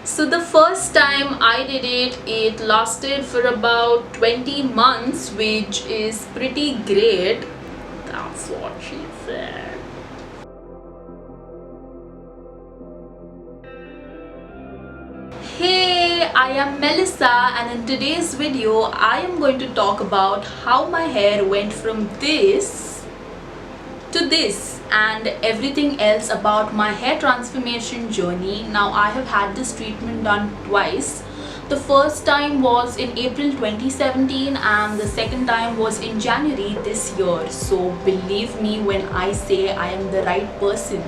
So the first time I did it, it lasted for about 20 months, which is pretty great. That's what she said. Hey, I am Melissa, and in today's video I am going to talk about how my hair went from this to this and everything else about my hair transformation journey. Now, I have had this treatment done twice. The first time was in April 2017 and the second time was in January this year. So believe me when I say I am the right person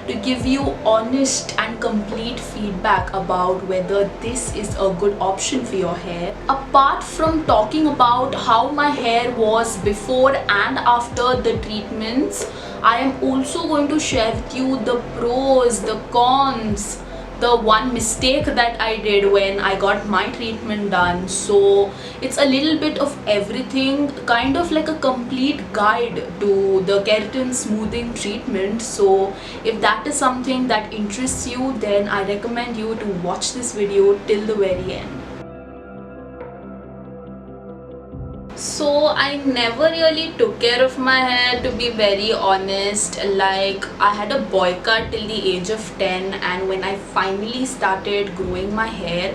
to give you honest and complete feedback about whether this is a good option for your hair. Apart from talking about how my hair was before and after the treatments, I am also going to share with you the pros, the cons, the one mistake that I did when I got my treatment done. So it's a little bit of everything, kind of like a complete guide to the keratin smoothing treatment. So if that is something that interests you, then I recommend you to watch this video till the very end. So I never really took care of my hair, to be very honest. Like, I had a boy cut till the age of 10, and when I finally started growing my hair,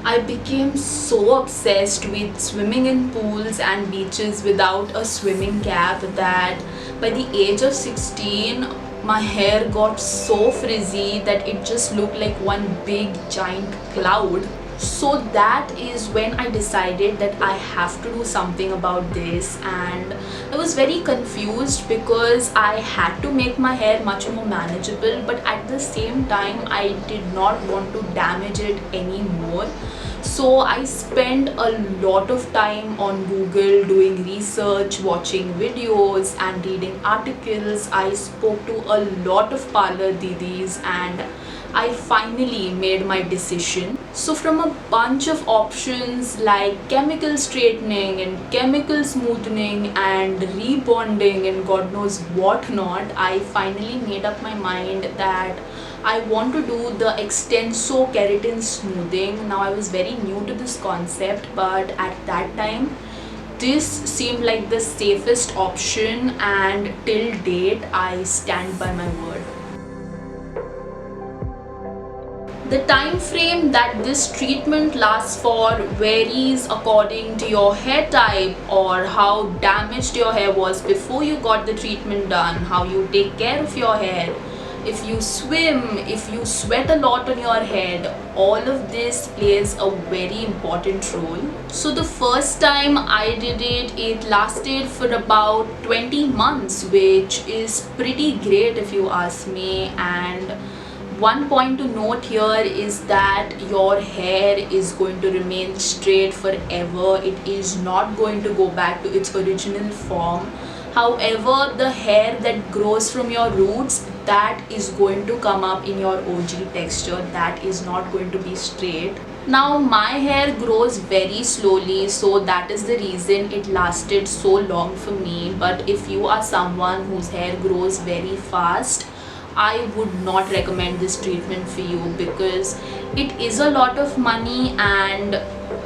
I became so obsessed with swimming in pools and beaches without a swimming cap that by the age of 16 my hair got so frizzy that it just looked like one big giant cloud. So that is when I decided that I have to do something about this, and I was very confused because I had to make my hair much more manageable, but at the same time I did not want to damage it anymore. So I spent a lot of time on Google doing research, watching videos and reading articles. I spoke to a lot of parlor didis and I finally made my decision. So from a bunch of options like chemical straightening and chemical smoothing and rebonding and God knows what not, I finally made up my mind that I want to do the extenso keratin smoothing. Now, I was very new to this concept, but at that time this seemed like the safest option, and till date I stand by my word. The time frame that this treatment lasts for varies according to your hair type or how damaged your hair was before you got the treatment done, how you take care of your hair, if you swim, if you sweat a lot on your head. All of this plays a very important role. So the first time I did it, it lasted for about 20 months, which is pretty great if you ask me. And one point to note here is that your hair is going to remain straight forever. It is not going to go back to its original form. However, the hair that grows from your roots, that is going to come up in your OG texture. That is not going to be straight. Now, my hair grows very slowly, so that is the reason it lasted so long for me. But if you are someone whose hair grows very fast, I would not recommend this treatment for you because it is a lot of money, and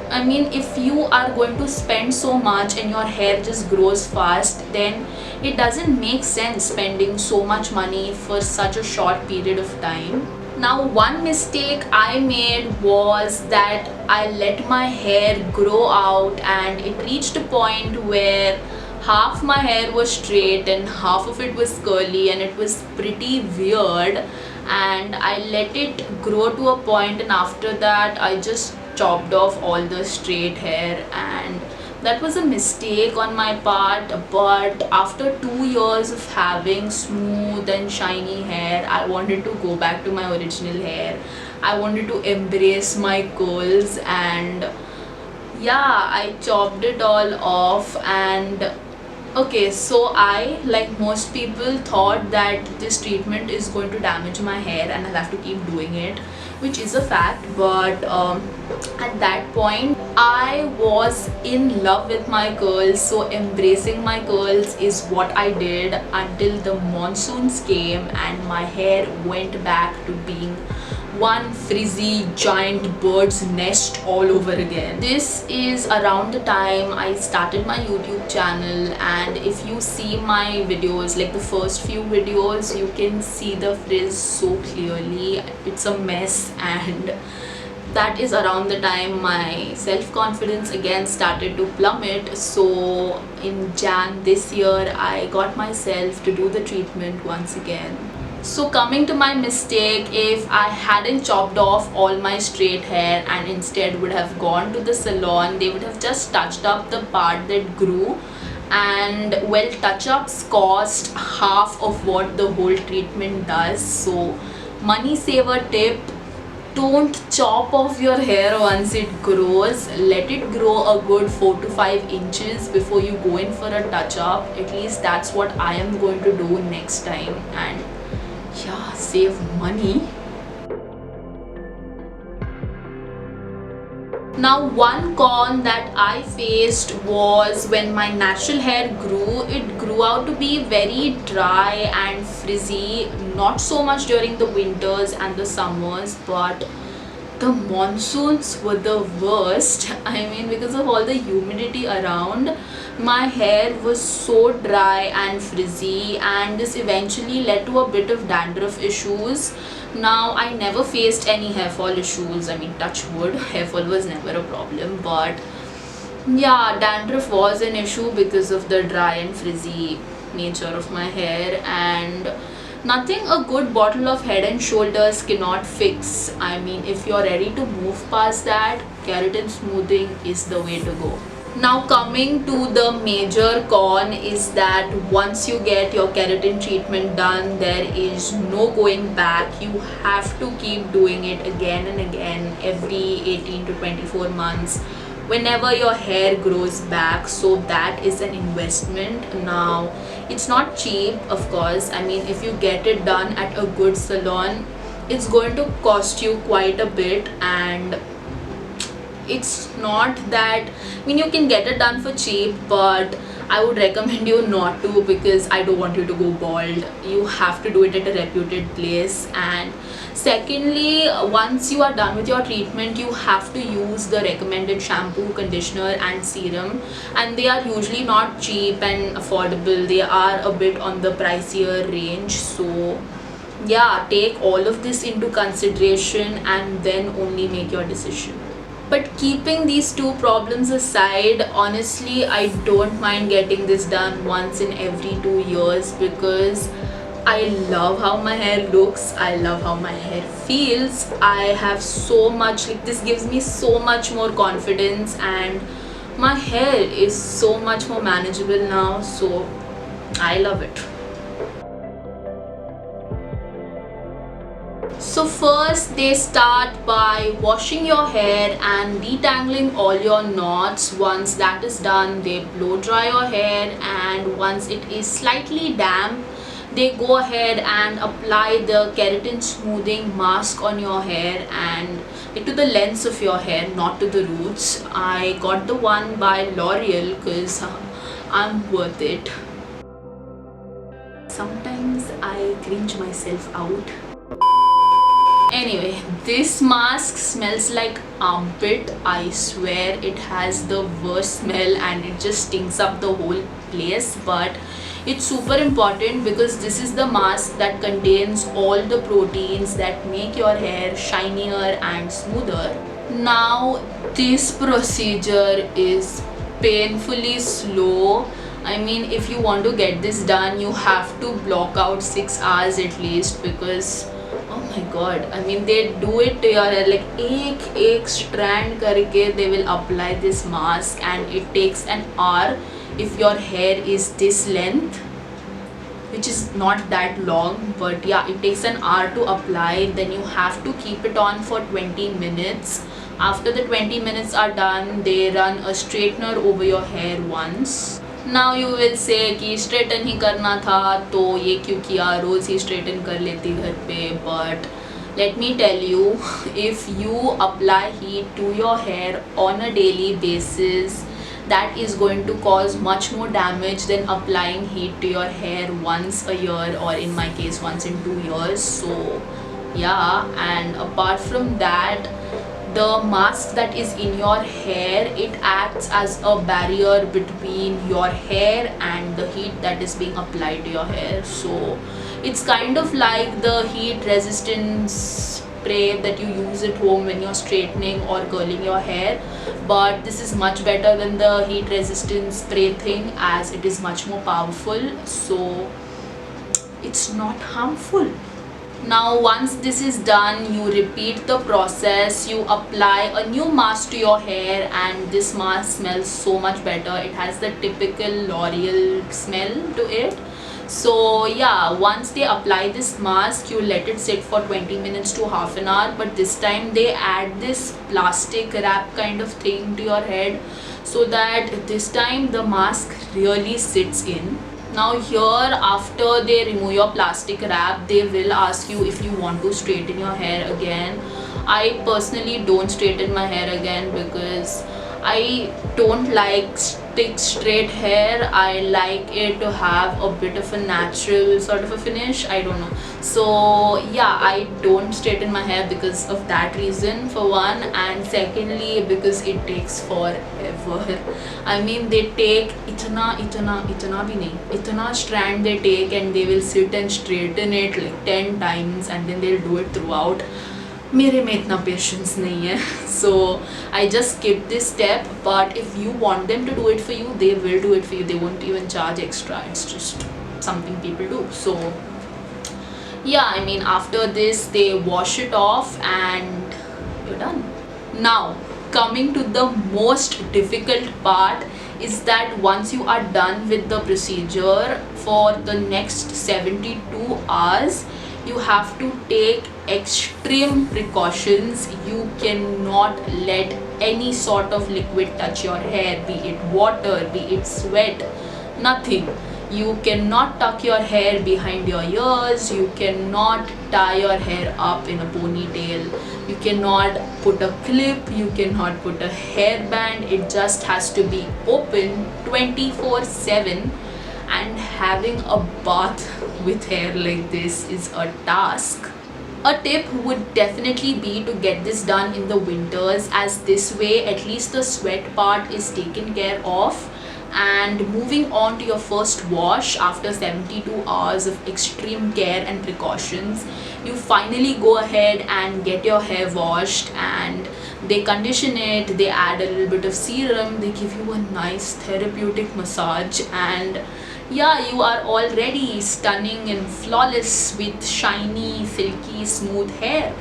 I mean, if you are going to spend so much and your hair just grows fast, then it doesn't make sense spending so much money for such a short period of time. Now, one mistake I made was that I let my hair grow out, and it reached a point where half my hair was straight and half of it was curly, and it was pretty weird. And I let it grow to a point, and after that I just chopped off all the straight hair, and that was a mistake on my part. But after 2 years of having smooth and shiny hair, I wanted to go back to my original hair. I wanted to embrace my curls, and yeah, I chopped it all off. And okay, so I, like most people, thought that this treatment is going to damage my hair and I'll have to keep doing it, which is a fact. But at that point, I was in love with my curls, so embracing my curls is what I did until the monsoons came and my hair went back to being one frizzy giant bird's nest all over again. This is around the time I started my YouTube channel, and if you see my videos, like the first few videos, you can see the frizz so clearly. It's a mess, and that is around the time my self-confidence again started to plummet. So in Jan this year, I got myself to do the treatment once again. So coming to my mistake, if I hadn't chopped off all my straight hair and instead would have gone to the salon, they would have just touched up the part that grew, and well, touch-ups cost half of what the whole treatment does. So money saver tip: don't chop off your hair once it grows. Let it grow a good 4 to 5 inches before you go in for a touch-up. At least that's what I am going to do next time, and yeah, save money. Now, one con that I faced was when my natural hair grew, it grew out to be very dry and frizzy, not so much during the winters and the summers, but the monsoons were the worst. I mean, because of all the humidity around, my hair was so dry and frizzy, and this eventually led to a bit of dandruff issues. Now, I never faced any hair fall issues. I mean, touch wood, hair fall was never a problem, but yeah, dandruff was an issue because of the dry and frizzy nature of my hair, and nothing a good bottle of Head and Shoulders cannot fix. I mean, if you're ready to move past that, keratin smoothing is the way to go. Now, coming to the major con is that once you get your keratin treatment done, there is no going back. You have to keep doing it again and again every 18 to 24 months whenever your hair grows back. So that is an investment. Now, it's not cheap, of course. I mean, if you get it done at a good salon, it's going to cost you quite a bit, and it's not that, I mean, you can get it done for cheap, but I would recommend you not to, because I don't want you to go bald. You have to do it at a reputed place. And secondly, once you are done with your treatment, you have to use the recommended shampoo, conditioner and serum, and they are usually not cheap and affordable. They are a bit on the pricier range. So yeah, take all of this into consideration and then only make your decision. But keeping these two problems aside, honestly, I don't mind getting this done once in every 2 years, because I love how my hair looks, I love how my hair feels. I have so much, like, this gives me so much more confidence, and my hair is so much more manageable now, so I love it. So first, they start by washing your hair and detangling all your knots. Once that is done, they blow dry your hair, and once it is slightly damp, they go ahead and apply the keratin smoothing mask on your hair, and to the lengths of your hair, not to the roots. I got the one by L'Oreal because I'm worth it. Sometimes I cringe myself out. Anyway, this mask smells like armpit. I swear it has the worst smell, and it just stinks up the whole place. But it's super important because this is the mask that contains all the proteins that make your hair shinier and smoother. Now, this procedure is painfully slow. I mean, if you want to get this done, you have to block out 6 hours at least, because oh my god, I mean, they do it to your hair, like एक strand करके they will apply this mask, and it takes an hour if your hair is this length, which is not that long, but yeah, it takes an hour to apply. Then you have to keep it on for 20 minutes. After the 20 minutes are done, they run a straightener over your hair once. Now you will say कि straighten ही करना था तो ये क्यों किया, रोज ही straighten कर लेती घर पे. But let me tell you, if you apply heat to your hair on a daily basis, that is going to cause much more damage than applying heat to your hair once a year, or in my case once in 2 years. So Yeah, and apart from that, the mask that is in your hair, it acts as a barrier between your hair and the heat that is being applied to your hair. So it's kind of like the heat resistance spray that you use at home when you're straightening or curling your hair, but this is much better than the heat resistance spray thing, as it is much more powerful, so it's not harmful. Now once this is done, you repeat the process. You apply a new mask to your hair, and this mask smells so much better. It has the typical L'Oreal smell to it. So yeah, once they apply this mask, you let it sit for 20 minutes to half an hour, but this time they add this plastic wrap kind of thing to your head, so that this time the mask really sits in. Now here, after they remove your plastic wrap, they will ask you if you want to straighten your hair again. I personally don't straighten my hair again because I don't like stick straight hair. I like it to have a bit of a natural sort of a finish. I don't know. So yeah, I don't straighten my hair because of that reason, for one, and secondly because it takes forever. I mean, they take itna strand they take, and they will sit and straighten it like 10 times, and then they'll do it throughout. मेरे में इतना patience नहीं है, so I just skip this step. But if you want them to do it for you, they will do it for you. They won't even charge extra. It's just something people do. So yeah, I mean, after this they wash it off and you're done. Now coming to the most difficult part is that once you are done with the procedure, for the next 72 hours you have to take extreme precautions. You cannot let any sort of liquid touch your hair, be it water, be it sweat, nothing. You cannot tuck your hair behind your ears, you cannot tie your hair up in a ponytail, you cannot put a clip, you cannot put a hairband. It just has to be open 24/7. And having a bath with hair like this is a task. A tip would definitely be to get this done in the winters, as this way at least the sweat part is taken care of. And moving on to your first wash after 72 hours of extreme care and precautions, you finally go ahead and get your hair washed, and they condition it, they add a little bit of serum, they give you a nice therapeutic massage, and yeah, you are already stunning and flawless with shiny, silky, smooth hair.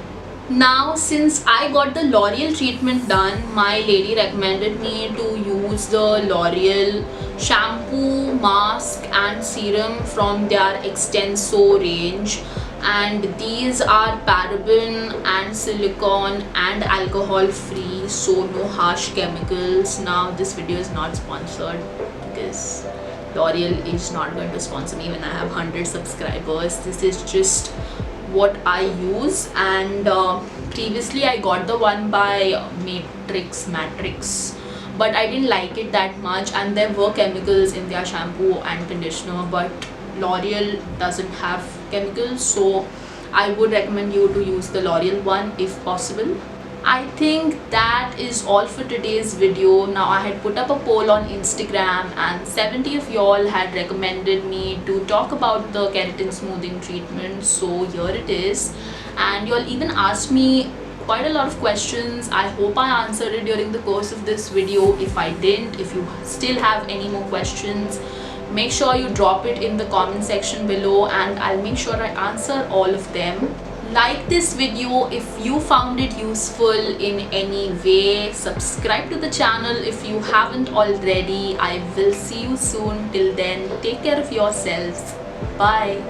Now since I got the L'Oreal treatment done, my lady recommended me to use the L'Oreal shampoo, mask and serum from their Extenso range, and these are paraben and silicone and alcohol free, so no harsh chemicals. Now this video is not sponsored because L'Oreal is not going to sponsor me when I have 100 subscribers. This is just what I use, and previously I got the one by Matrix, but I didn't like it that much, and there were chemicals in their shampoo and conditioner, but L'Oreal doesn't have chemicals, so I would recommend you to use the L'Oreal one if possible. I think that is all for today's video. Now I had put up a poll on Instagram and 70 of y'all had recommended me to talk about the keratin smoothing treatment, so here it is. And y'all even asked me quite a lot of questions. I hope I answered it during the course of this video. If I didn't, if you still have any more questions, make sure you drop it in the comment section below and I'll make sure I answer all of them. Like this video if you found it useful in any way. Subscribe to the channel if you haven't already. I will see you soon. Till then, take care of yourselves. Bye.